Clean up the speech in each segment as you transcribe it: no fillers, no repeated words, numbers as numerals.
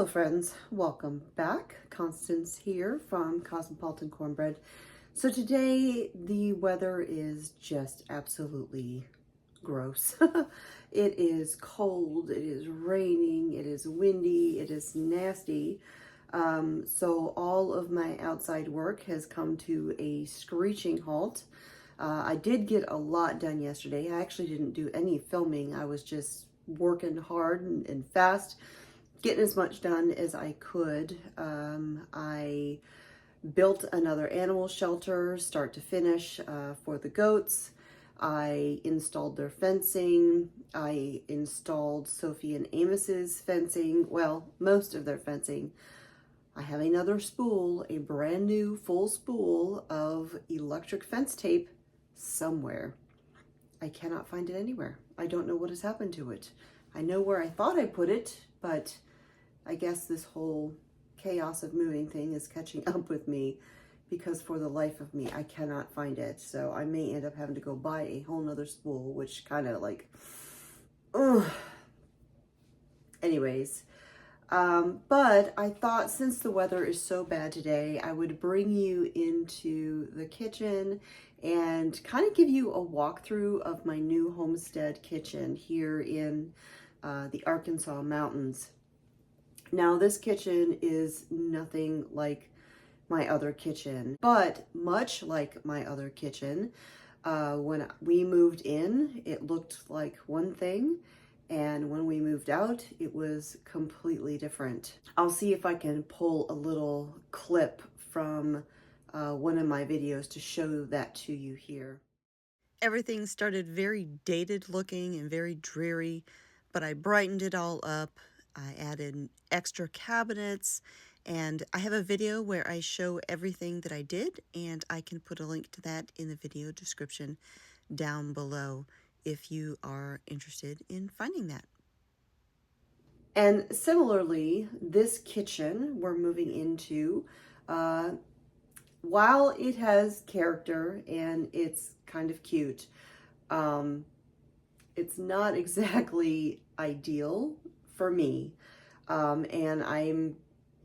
Hello friends, welcome back. Constance here from Cosmopolitan Cornbread. So today the weather is just absolutely gross. It is cold, it is raining, it is windy, it is nasty. So all of my outside work has come to a screeching halt. I did get a lot done yesterday. I actually didn't do any filming. I was just working hard and fast, getting as much done as I could. I built another animal shelter, start to finish, for the goats. I installed their fencing. I installed Sophie and Amos's fencing, well, most of their fencing. I have another spool, a brand new full spool of electric fence tape somewhere. I cannot find it anywhere. I don't know what has happened to it. I know where I thought I put it, but I guess this whole chaos of moving thing is catching up with me, because for the life of me, I cannot find it. So I may end up having to go buy a whole nother spool, which kind of like, ugh. Anyways, but I thought since the weather is so bad today, I would bring you into the kitchen and kind of give you a walkthrough of my new homestead kitchen here in the Arkansas mountains. Now, this kitchen is nothing like my other kitchen, but much like my other kitchen, when we moved in, it looked like one thing, and when we moved out, it was completely different. I'll see if I can pull a little clip from one of my videos to show that to you here. Everything started very dated looking and very dreary, but I brightened it all up. I added extra cabinets, and I have a video where I show everything that I did, and I can put a link to that in the video description down below if you are interested in finding that. And similarly, this kitchen we're moving into, while it has character and it's kind of cute, it's not exactly ideal for me. And I'm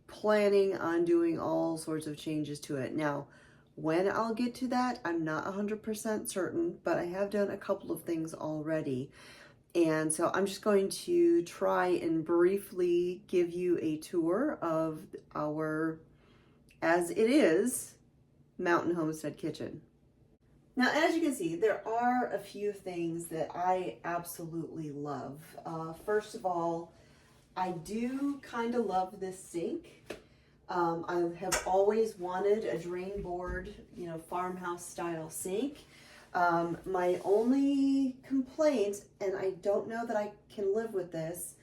planning on doing all sorts of changes to it. Now, when I'll get to that, I'm not 100% certain, but I have done a couple of things already. And so I'm just going to try and briefly give you a tour of our, as it is, mountain homestead kitchen. Now, as you can see, there are a few things that I absolutely love. First of all, I do kind of love this sink. I have always wanted a drain board, farmhouse style sink. My only complaint, and I don't know that I can live with this,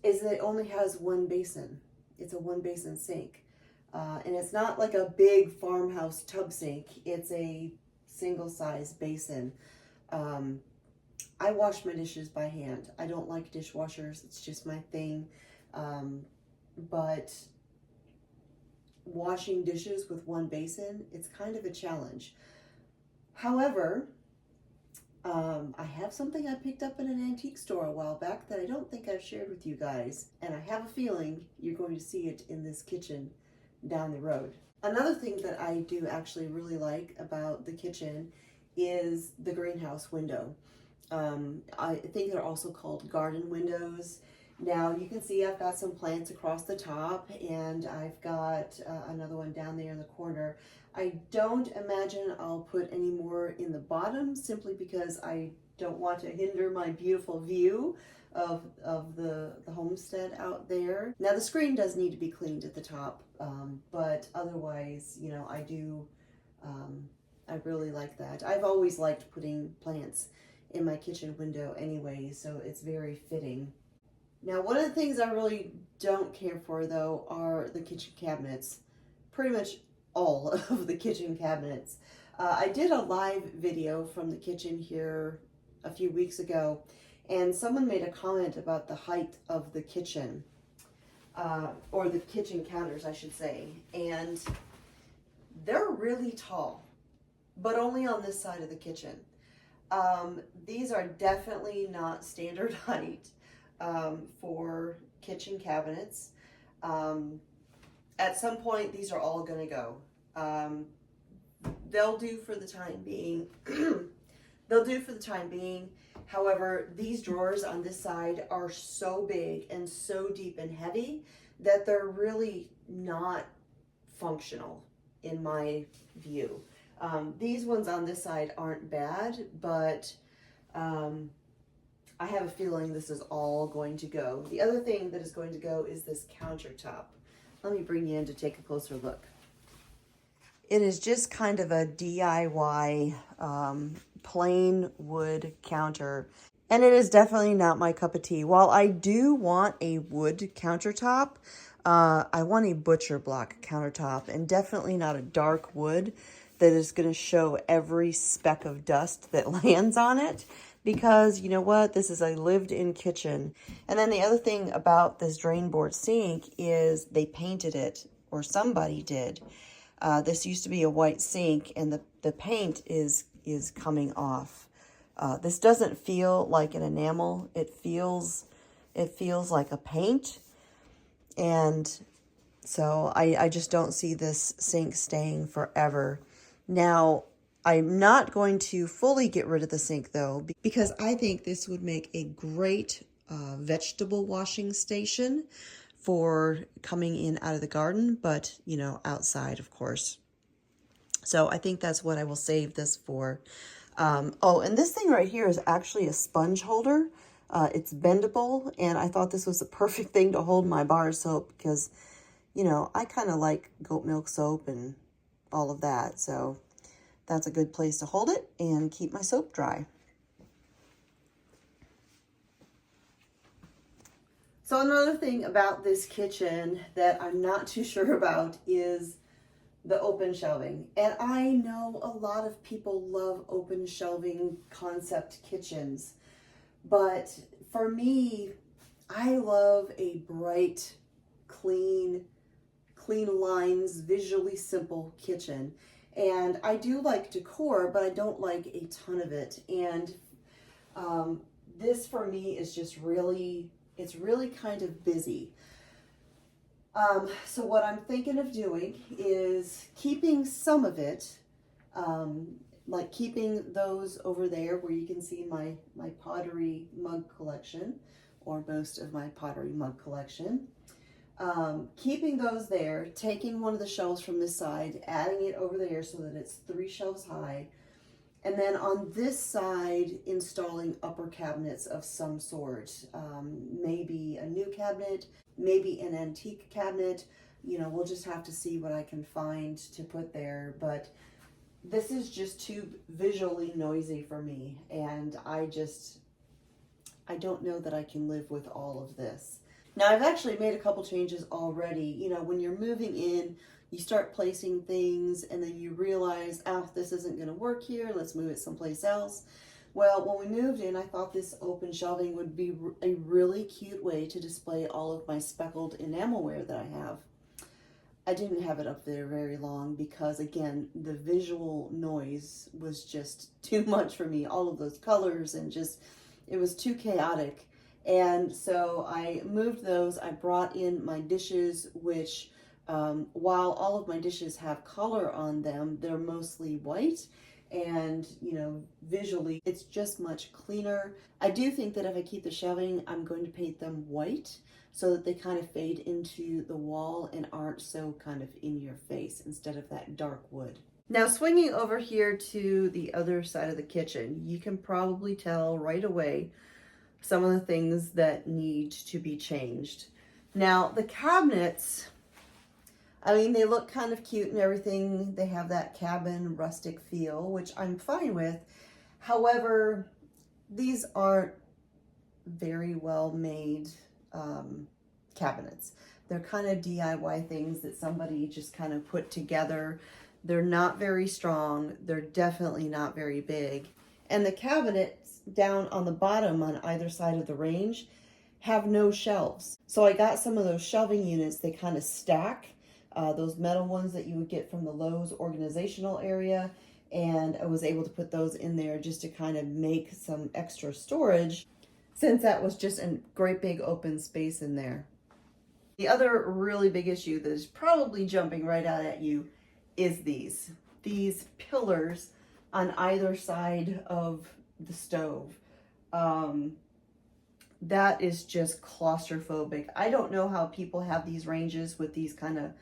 is that it only has one basin. It's a one basin sink. And it's not like a big farmhouse tub sink. It's a single size basin. I wash my dishes by hand. I don't like dishwashers. It's just my thing. But washing dishes with one basin, it's kind of a challenge. However, I have something I picked up in an antique store a while back that I don't think I've shared with you guys. And I have a feeling you're going to see it in this kitchen down the road. Another thing that I do actually really like about the kitchen is the greenhouse window. I think they're also called garden windows. Now you can see I've got some plants across the top, and I've got another one down there in the corner. I don't imagine I'll put any more in the bottom, simply because I don't want to hinder my beautiful view of the homestead out there. Now the screen does need to be cleaned at the top, but otherwise, I really like that. I've always liked putting plants in my kitchen window anyway, so it's very fitting. Now, one of the things I really don't care for, though, are the kitchen cabinets. Pretty much all of the kitchen cabinets. I did a live video from the kitchen here a few weeks ago, and someone made a comment about the height of the kitchen, or the kitchen counters, I should say, and they're really tall, but only on this side of the kitchen. These are definitely not standard height for kitchen cabinets. At some point, these are all going to go. They'll do for the time being. They'll do for the time being. However, these drawers on this side are so big and so deep and heavy that they're really not functional in my view. These ones on this side aren't bad, but I have a feeling this is all going to go. The other thing that is going to go is this countertop. Let me bring you in to take a closer look. It is just kind of a DIY plain wood counter. And it is definitely not my cup of tea. While I do want a wood countertop, I want a butcher block countertop, and definitely not a dark wood that is going to show every speck of dust that lands on it. Because, you know what, this is a lived-in kitchen. And then the other thing about this drain board sink is they painted it, or somebody did. This used to be a white sink, and the paint is coming off. This doesn't feel like an enamel. It feels like a paint. And so I just don't see this sink staying forever. Now, I'm not going to fully get rid of the sink though, because I think this would make a great vegetable washing station for coming in out of the garden, but you know, outside of course. So I think that's what I will save this for. Oh, and this thing right here is actually a sponge holder. It's bendable, and I thought this was the perfect thing to hold my bar soap because, you know, I kind of like goat milk soap and all of that. So that's a good place to hold it and keep my soap dry. So another thing about this kitchen that I'm not too sure about is the open shelving. And I know a lot of people love open shelving concept kitchens. But for me, I love a bright, clean lines, visually simple kitchen. And I do like decor, but I don't like a ton of it. And this for me is just really, it's really kind of busy. So what I'm thinking of doing is keeping some of it, like keeping those over there where you can see my pottery mug collection, or most of my pottery mug collection. Keeping those there, taking one of the shelves from this side, adding it over there so that it's 3 shelves high, and then on this side installing upper cabinets of some sort. Maybe a new cabinet, maybe an antique cabinet. You know, we'll just have to see what I can find to put there, but this is just too visually noisy for me, and I don't know that I can live with all of this. Now, I've actually made a couple changes already. You know, when you're moving in, you start placing things and then you realize, oh, this isn't going to work here. Let's move it someplace else. Well, when we moved in, I thought this open shelving would be a really cute way to display all of my speckled enamelware that I have. I didn't have it up there very long because, again, the visual noise was just too much for me. All of those colors and just, it was too chaotic. And so I moved those. I brought in my dishes, which while all of my dishes have color on them, they're mostly white. And, you know, visually, it's just much cleaner. I do think that if I keep the shelving, I'm going to paint them white so that they kind of fade into the wall and aren't so kind of in your face instead of that dark wood. Now, swinging over here to the other side of the kitchen, you can probably tell right away some of the things that need to be changed. Now, the cabinets, I mean, they look kind of cute and everything. They have that cabin rustic feel, which I'm fine with. However, these aren't very well made cabinets. They're kind of DIY things that somebody just kind of put together. They're not very strong. They're definitely not very big. And the cabinets down on the bottom on either side of the range have no shelves. So I got some of those shelving units. They kind of stack, those metal ones that you would get from the Lowe's organizational area. And I was able to put those in there just to kind of make some extra storage, since that was just a great big open space in there. The other really big issue that is probably jumping right out at you is these pillars on either side of the stove. That is just claustrophobic. I don't know how people have these ranges with these kind of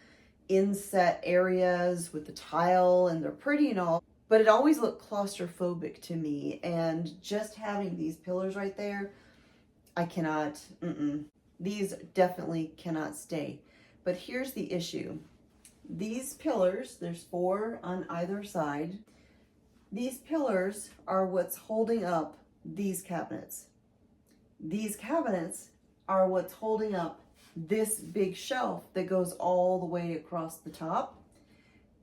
inset areas with the tile, and they're pretty and all, but it always looked claustrophobic to me. And just having these pillars right there, I cannot, these definitely cannot stay. But here's the issue. These pillars, there's 4 on either side. These pillars are what's holding up these cabinets. These cabinets are what's holding up this big shelf that goes all the way across the top.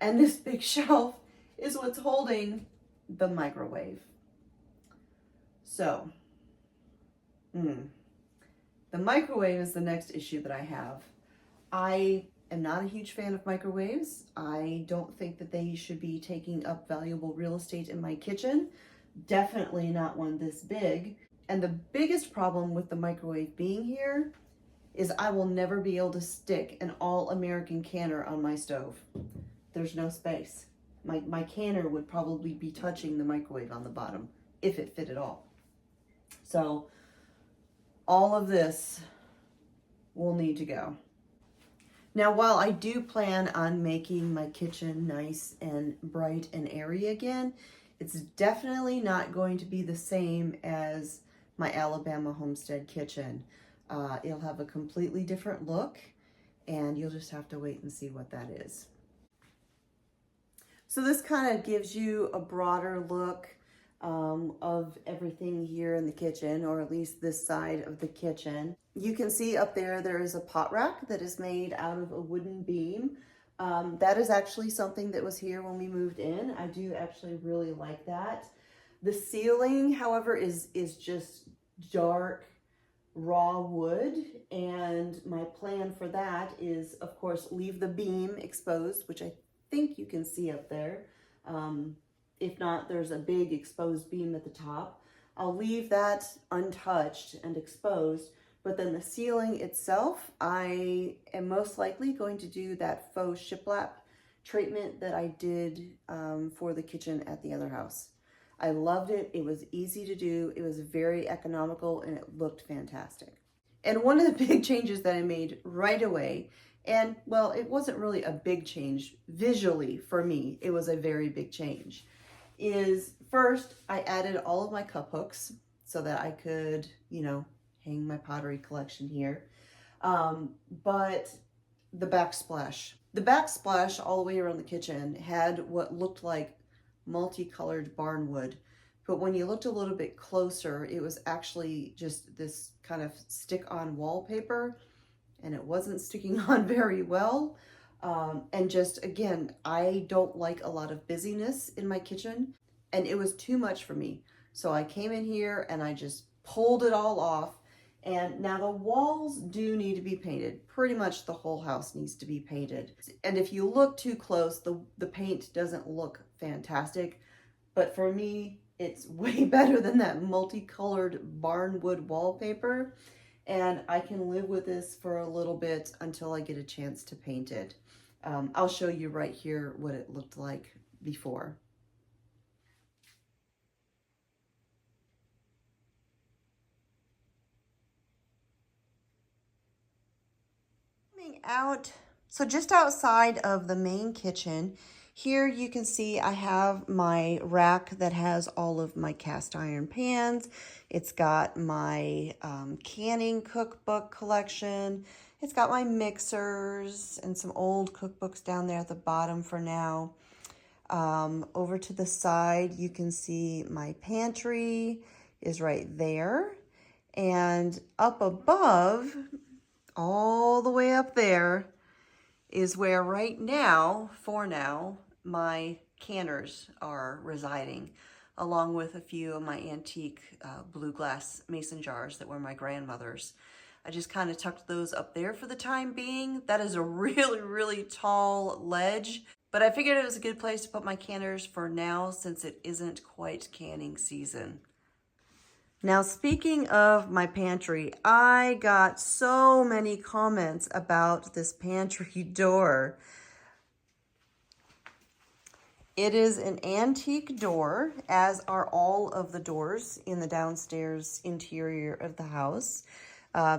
And this big shelf is what's holding the microwave. So, the microwave is the next issue that I have. I am not a huge fan of microwaves. I don't think that they should be taking up valuable real estate in my kitchen. Definitely not one this big. And the biggest problem with the microwave being here is I will never be able to stick an all-American canner on my stove. There's no space. My canner would probably be touching the microwave on the bottom, if it fit at all. So all of this will need to go. Now, while I do plan on making my kitchen nice and bright and airy again, it's definitely not going to be the same as my Alabama Homestead kitchen. It'll have a completely different look, and you'll just have to wait and see what that is. So this kind of gives you a broader look of everything here in the kitchen, or at least this side of the kitchen. You can see up there is a pot rack that is made out of a wooden beam. That is actually something that was here when we moved in. I do actually really like that. The ceiling, however, is just dark raw wood, and my plan for that is, of course, leave the beam exposed, which I think you can see up there. If not, there's a big exposed beam at the top. I'll leave that untouched and exposed, but then the ceiling itself, I am most likely going to do that faux shiplap treatment that I did for the kitchen at the other house. I loved it. It was easy to do. It was very economical, and it looked fantastic. And one of the big changes that I made right away, and well, it wasn't really a big change visually for me, it was a very big change, is first I added all of my cup hooks so that I could, hang my pottery collection here. But the backsplash all the way around the kitchen had what looked like multicolored barnwood, but when you looked a little bit closer, it was actually just this kind of stick-on wallpaper, and it wasn't sticking on very well. And just, again, I don't like a lot of busyness in my kitchen, and it was too much for me. So I came in here and I just pulled it all off, and now the walls do need to be painted. Pretty much the whole house needs to be painted. And if you look too close, the paint doesn't look fantastic, but for me, it's way better than that multicolored barnwood wallpaper, and I can live with this for a little bit until I get a chance to paint it. I'll show you right here what it looked like before. Out, so just outside of the main kitchen, here you can see I have my rack that has all of my cast iron pans. It's got my canning cookbook collection. It's got my mixers and some old cookbooks down there at the bottom for now. Over to the side, you can see my pantry is right there. And up above, all the way up there, is where right now, for now, my canners are residing, along with a few of my antique blue glass mason jars that were my grandmother's. I just kind of tucked those up there for the time being. That is a really, really tall ledge, but I figured it was a good place to put my canners for now since it isn't quite canning season. Now, speaking of my pantry, I got so many comments about this pantry door. It is an antique door, as are all of the doors in the downstairs interior of the house.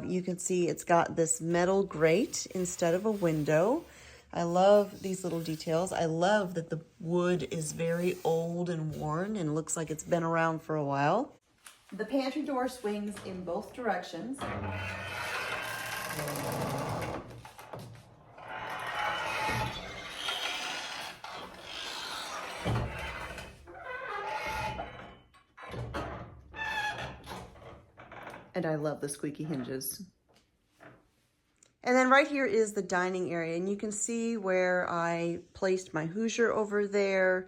You can see it's got this metal grate instead of a window. I love these little details. I love that the wood is very old and worn and looks like it's been around for a while. The pantry door swings in both directions. And I love the squeaky hinges. And then right here is the dining area, and you can see where I placed my Hoosier over there,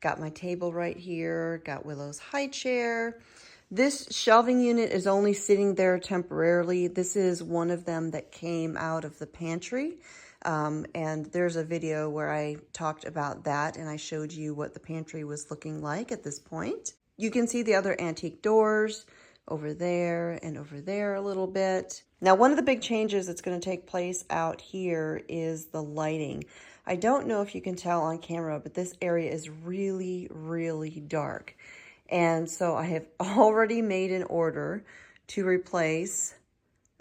got my table right here, got Willow's high chair. This shelving unit is only sitting there temporarily. This is one of them that came out of the pantry. And there's a video where I talked about that, and I showed you what the pantry was looking like at this point. You can see the other antique doors over there and over there a little bit. Now, one of the big changes that's going to take place out here is the lighting. I don't know if you can tell on camera, but this area is really, really dark. And so I have already made an order to replace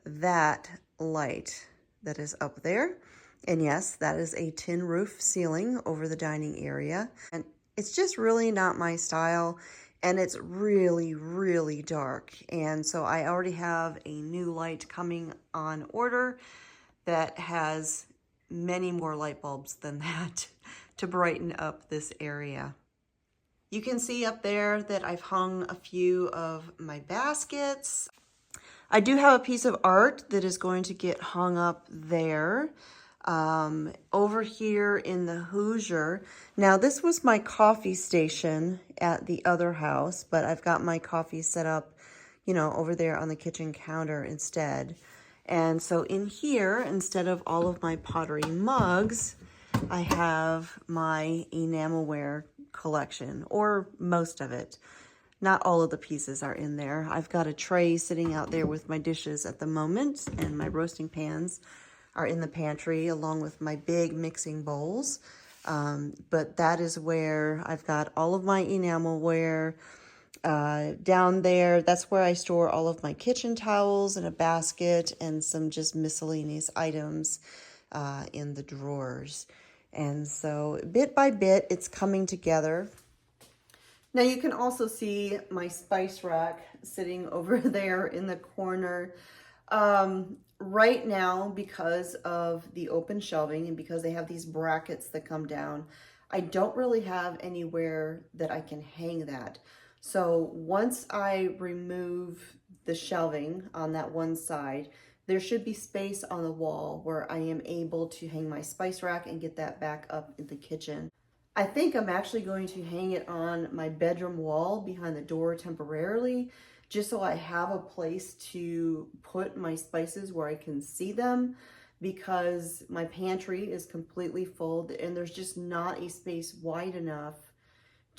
that light that is up there. And yes, that is a tin roof ceiling over the dining area. And it's just really not my style. And it's really, really dark. And so I already have a new light coming on order that has many more light bulbs than that to brighten up this area. You can see up there that I've hung a few of my baskets. I do have a piece of art that is going to get hung up there. Over here in the Hoosier. Now, this was my coffee station at the other house, but I've got my coffee set up, you know, over there on the kitchen counter instead. And so in here, instead of all of my pottery mugs, I have my enamelware collection, or most of it. Not all of the pieces are in there. I've got a tray sitting out there with my dishes at the moment, and my roasting pans are in the pantry along with my big mixing bowls. But that is where I've got all of my enamelware down there. That's where I store all of my kitchen towels in a basket and some just miscellaneous items in the drawers. And so bit by bit, it's coming together. Now you can also see my spice rack sitting over there in the corner. Right now, because of the open shelving and because they have these brackets that come down, I don't really have anywhere that I can hang that. So once I remove the shelving on that one side, there should be space on the wall where I am able to hang my spice rack and get that back up in the kitchen. I think I'm actually going to hang it on my bedroom wall behind the door temporarily, just so I have a place to put my spices where I can see them, because my pantry is completely full and there's just not a space wide enough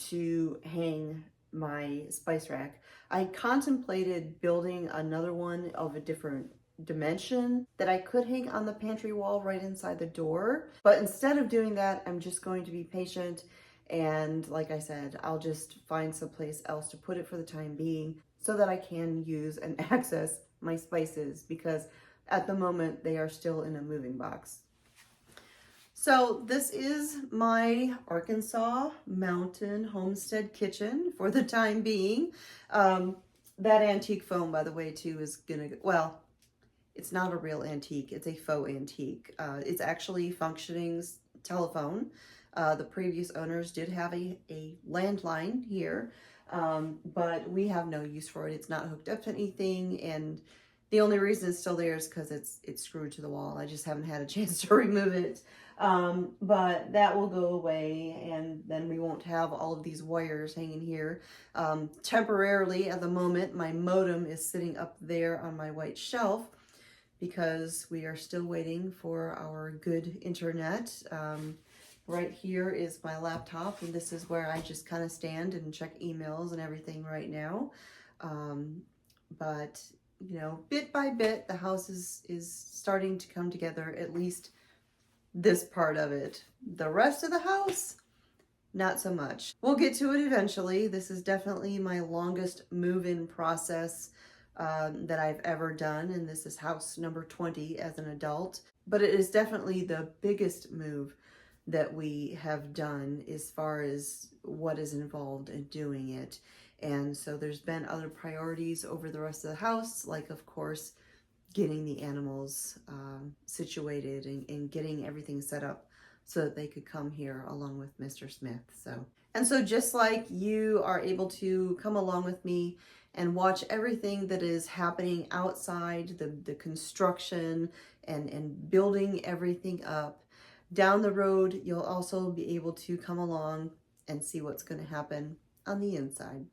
to hang my spice rack. I contemplated building another one of a different dimension that I could hang on the pantry wall right inside the door. But instead of doing that, I'm just going to be patient. And like I said, I'll just find someplace else to put it for the time being so that I can use and access my spices, because at the moment they are still in a moving box. So this is my Arkansas Mountain Homestead kitchen for the time being. That antique foam, by the way, too, is gonna, well, it's not a real antique, it's a faux antique. It's actually functioning telephone. The previous owners did have a landline here, but we have no use for it. It's not hooked up to anything, and the only reason it's still there is because it's screwed to the wall. I just haven't had a chance to remove it. But that will go away, and then we won't have all of these wires hanging here. Temporarily, at the moment, my modem is sitting up there on my white shelf because we are still waiting for our good internet. Right here is my laptop, and this is where I just kind of stand and check emails and everything right now. But, you know, bit by bit, the house is starting to come together, at least this part of it. The rest of the house, not so much. We'll get to it eventually. This is definitely my longest move-in process that I've ever done, and this is house number 20 as an adult. But it is definitely the biggest move that we have done as far as what is involved in doing it. And so there's been other priorities over the rest of the house, like of course getting the animals situated and getting everything set up so that they could come here along with Mr. Smith. So just like you are able to come along with me and watch everything that is happening outside, the construction and building everything up, down the road, you'll also be able to come along and see what's going to happen on the inside.